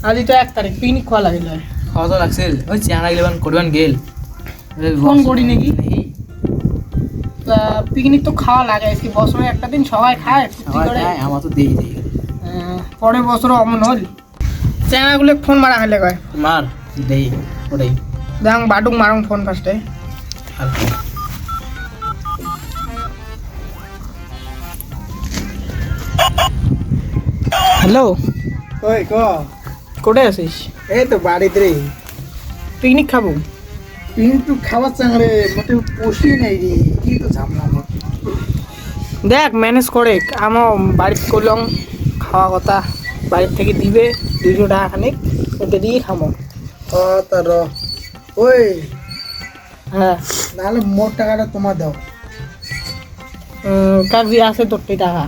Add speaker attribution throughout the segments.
Speaker 1: আজি তো 1 তারিখ পিকনিক খাওয়া লাগিল
Speaker 2: খাওয়া তো লাগছিল ওই চেহারা গেলে করবেন গেল
Speaker 1: ফোন করি নাকি পিকনিক তো খাওয়া লাগে আজকে বছরে একটা দিন সবাই খায় ফুর্তি করে
Speaker 2: আমার তো দেই দেই
Speaker 1: পরের বছর অমন হল চেহারাগুলো ফোন মারা হলে কয়
Speaker 2: মার দেই ওটাই
Speaker 1: দেখ বাটুক মারুং ফোন ফার্স্টে হ্যালো
Speaker 3: ওই ক
Speaker 1: কোটে আছিস
Speaker 3: এই তো বাড়িতে রে
Speaker 1: পিকনিক খাবো
Speaker 3: কিন্তু খাবার চাঙরে মোটে পোষি নাই রে কি তো ঝামলা আমার
Speaker 1: দেখ ম্যানেজ করে আমার বাড়িতে করলাম খাওয়া কথা বাড়ির থেকে দিবে 200 টাকা খানিক ওটা দিয়ে খাবো
Speaker 3: তার ওই
Speaker 1: হ্যাঁ
Speaker 3: নাহলে মোট টাকাটা তোমার দাও
Speaker 1: কার দিয়ে আছে তোর টাকা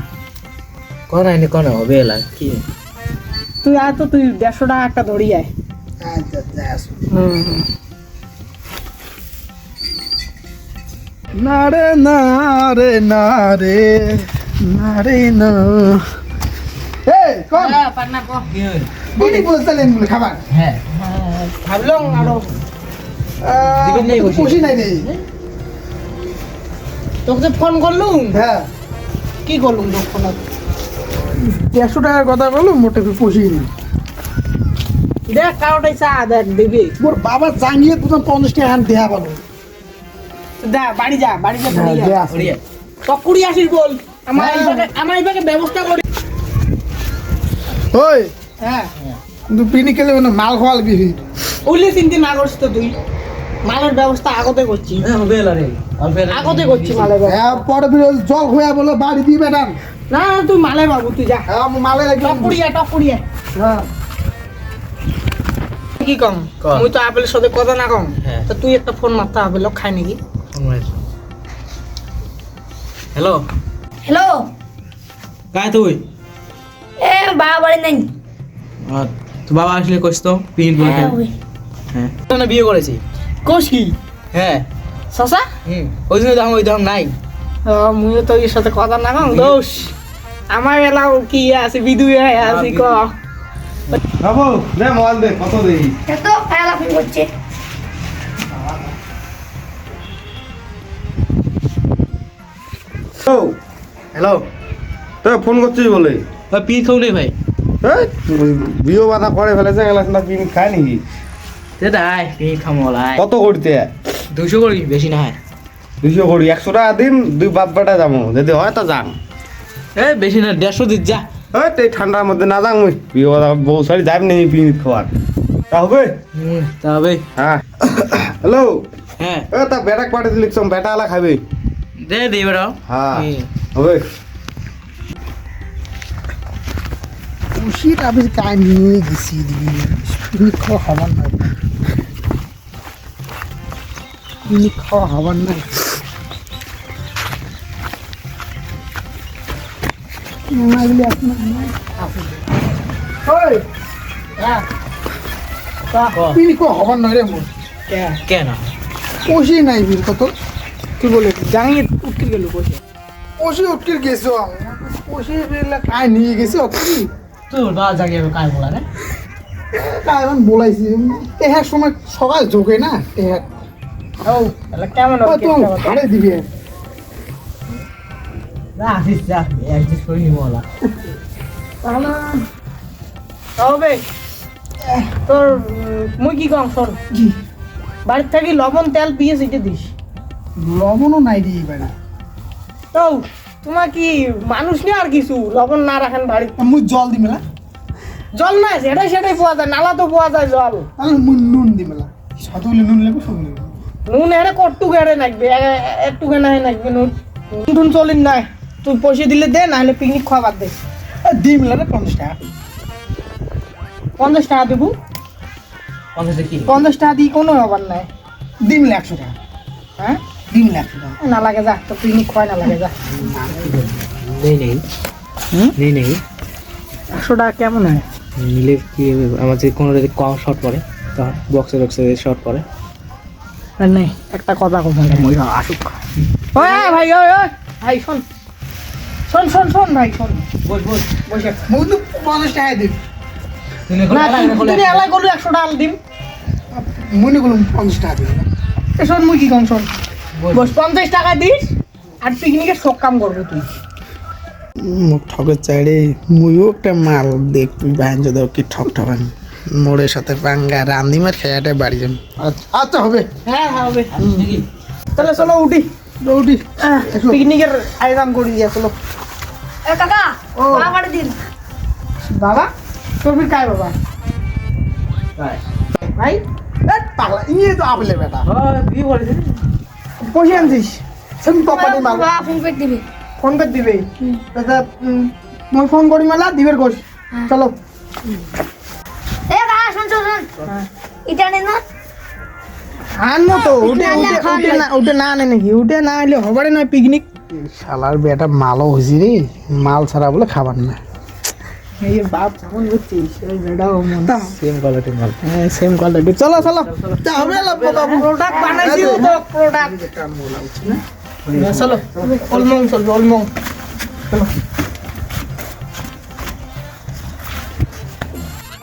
Speaker 2: কোন আইনি কোন হবে এলা কি
Speaker 1: তুই আয় তো তুই 150 টাকা একটা ধরি আয়
Speaker 3: আচ্ছা যাস না রে না রে না রে না রে না এই কোন
Speaker 1: পান্না কো
Speaker 3: বলি বলছিলেন খাবার
Speaker 2: হ্যাঁ
Speaker 1: ভাবলাম আরো
Speaker 2: দিবেন নাই বসে।
Speaker 3: পোষি নাই রে
Speaker 1: তোকে যে ফোন করলুম
Speaker 3: হ্যাঁ
Speaker 1: কি করলুম তোর ফোন
Speaker 3: 150 টাকার কথা বলো মোটে পোষি নি
Speaker 1: দেখ কাউটাই চা দেখ দিবি
Speaker 3: মোর বাবা জাঙ্গিয়ে তুমি 50 টাকা আন দেয়া বলো
Speaker 1: দা বাড়ি যা ধরি
Speaker 3: দে
Speaker 1: যা
Speaker 3: আসি।
Speaker 2: ওরিয়া
Speaker 1: তো কুড়ি আসিস বল
Speaker 3: হ্যাঁ।
Speaker 1: আমার এইভাবে ব্যবস্থা করি
Speaker 3: ওই
Speaker 1: হ্যাঁ
Speaker 3: কিন্তু পিনি খেলে মানে মাল খাওয়াল বিহি
Speaker 1: ওইলে চিন্তা না করছিস তো তুই মালের ব্যবস্থা আগতে করছি
Speaker 2: হ্যাঁ হবে এলা রে অল্প
Speaker 1: আগতে করছি মালের ব্যবস্থা
Speaker 3: হ্যাঁ পরে ফিরে জল হয়ে বলে বাড়ি দিবে না
Speaker 1: না না, তুই মালে বাবু তুই যা
Speaker 3: হ্যাঁ আমি মালে
Speaker 1: টপ পুড়িয়া
Speaker 3: হ্যাঁ
Speaker 1: কি কম
Speaker 2: কম।
Speaker 1: মুই তো আপেলের সাথে কথা না কম
Speaker 2: হ্যাঁ।
Speaker 1: তো তুই একটা ফোন মারতে আপেল খাই নাকি
Speaker 2: হ্যালো
Speaker 4: হ্যালো
Speaker 2: কাই তুই
Speaker 4: এ বাবা বাড়ি নাই
Speaker 2: তো বাবা আসলে কইস তো পিন বলে
Speaker 4: হ্যাঁ ওই
Speaker 2: হ্যাঁ না বিয়ে করেছি
Speaker 1: কোষ কি
Speaker 2: হ্যাঁ
Speaker 1: শশা
Speaker 2: ওই জন্য ওই দাম নাই
Speaker 1: মুই তো এর সাথে কথা না কম দোষ আমার এলাও কি আছে বিদু আছে ক
Speaker 3: বাবু দে মোবাইল দে কত দেই
Speaker 4: এত ফায়ালাফি করছে
Speaker 3: ও
Speaker 2: হ্যালো
Speaker 3: তুই ফোন করছিস বলে
Speaker 2: ভাই পিন খাও নেই ভাই
Speaker 3: এই বিয়ে বাধা করে ফেলেছে গেলাস না পিন খায় নাকি
Speaker 2: দাদা আয় পিন খামলাই
Speaker 3: কত করতে
Speaker 2: 200 করি বেশি না হয়
Speaker 3: 200 করি 100 টাকা দিন দুই বাপ বেটা যাবো যদি হয় তো যান
Speaker 2: এ বেশি না 150 দিস যা
Speaker 3: এই তো এই ঠান্ডার মধ্যে না যাং ওই বিয়ে বাধা বউ সারি যাবি নেই পিন খাওয়ার তা হবে
Speaker 2: তা হবে
Speaker 3: হ্যাঁ হ্যালো
Speaker 2: হ্যাঁ
Speaker 3: এ তা বেটা পাঠিয়ে দিলিস বেটা আলা খাবে
Speaker 2: দে দে বেড়া
Speaker 3: হ্যাঁ হবে খুশির আমি কাজ নিয়ে গেছি পিকনিক খাওয়া হবার নাই পিকনিক খাওয়া হবার নাই পিকনিক খাওয়া হবার নয় রে মোর
Speaker 2: কেন
Speaker 3: কষি নাই বিল কত
Speaker 1: তুই বলে জাঙ্গিয়ে উঠতে গেল বসে
Speaker 3: কষি উঠতে গেছো কষি কাজ নিয়ে গেছি অত কি
Speaker 2: তুই বা জাগিয়ে কাজ বলা রে
Speaker 3: কাজ এখন বলাইছি টেহার সময় সকাল যোগে না টেহার
Speaker 1: ও তাহলে কেমন হবে
Speaker 3: তোমার ভাড়ে দিবে
Speaker 2: না আসিস যা অ্যাডজাস্ট করে নিব ওলা
Speaker 3: তাহলে
Speaker 1: তবে তোর মুই কি কম শোন
Speaker 3: কি
Speaker 1: বাড়ির থেকে লবণ তেল পিঁয়াজ এটা দিস
Speaker 3: লবণও নাই রে এবারে
Speaker 1: তো তোমার কি মানুষ নেই আর কিছু লবণ না রাখেন বাড়িতে
Speaker 3: মুই জল দিবে না
Speaker 1: জল না সেটাই পাওয়া যায় নালা তো পাওয়া যায় জল
Speaker 3: তাহলে মুই নুন দিবে না সতগুলো নুন লাগবে সব লাগবে
Speaker 1: নুন এরে কট্টু গেড়ে নাকবে একটু গেনা নাকবে নুন নুন চলিন না তুই পয়সা দিলে দে না হলে পিকনিক খাওয়া বাদ দে
Speaker 3: দিম না 50 টাকা
Speaker 1: 50 টাকা দেবো
Speaker 2: 50 কি
Speaker 1: 50 টাকা দিয়ে কোনো ব্যাপার নাই
Speaker 3: দিম 100 টাকা
Speaker 1: হ্যাঁ
Speaker 3: দিম 100 টাকা
Speaker 1: না লাগে যা তো পিকনিক খাওয়া না লাগে যা
Speaker 2: নেই নেই নেই নেই
Speaker 1: 100 টাকা কেমন হয়
Speaker 2: নিলে কি হবে আমার যে কোনো যদি কম শর্ট পড়ে তখন বক্সে শর্ট পড়ে
Speaker 1: আর নেই একটা কথা কম মই আসুক ওই ভাই ওই ওই ভাই শোন শোন শোন শোন ভাই শোন
Speaker 2: বস বস
Speaker 1: বসে
Speaker 3: মুই তো 50 টাকা দিম
Speaker 1: না তুই এলাই করলু 100 টাকা দিম
Speaker 3: মনে করলাম 50 টাকা দিলাম
Speaker 1: এসব মুই কি কম শোন বস 50 টাকা দিস আর পিকনিকের সব কাম করবো তুই
Speaker 3: মুখ ঠকের চাইরে মুইও একটা মাল দেখ তুই বাইন যদি কি ঠক ঠকান মোড়ের সাথে পাঙ্গা রান্দিমার খেয়াটা বাড়ি যাম আচ্ছা হবে
Speaker 1: হ্যাঁ হবে তাহলে চলো উঠি
Speaker 3: উঠি
Speaker 1: পিকনিকের আয়োজন করি দিয়া চলো
Speaker 4: এ কাকা
Speaker 1: ও।
Speaker 4: পা বাড়ি দিন
Speaker 1: বাবা তোর ফির কায় বাবা ভাই
Speaker 3: পাগলা ইয়ে তো আপলে বেটা
Speaker 2: বিয়ে করেছে
Speaker 1: পয়সা আনছিস
Speaker 3: সেম কোম্পানি মাল
Speaker 4: বাবা ফোন পে দিবে
Speaker 1: ফোন করে দিবে দাদা মই ফোন করি মেলা দিবের কোষ চলো
Speaker 4: এ কাকা শুন শুন এটা নে না
Speaker 1: আনবো তো উঠে না আনে নাকি উঠে না আনলে হবারে নয় পিকনিক
Speaker 3: শালার বেটা মালও হয়েছি রে মাল ছাড়া বলে খাবার না
Speaker 1: এই বাপ যেমন বুঝছিস ওই বেটাও মন
Speaker 2: সেম কোয়ালিটির মাল
Speaker 1: হ্যাঁ সেম কোয়ালিটি চলো চলো হবে বাবু প্রোডাক্ট বানাইছি তো প্রোডাক্ট চলো অলমং চলবে অলমং চলো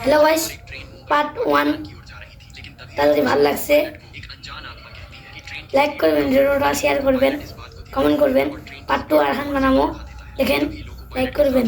Speaker 4: হ্যালো গাইস পার্ট 1 তাহলে ভালো লাগছে লাইক করবেন ভিডিওটা শেয়ার করবেন কমেন্ট করবেন পার্ট 2 আর বানাবো দেখেন লাইক করবেন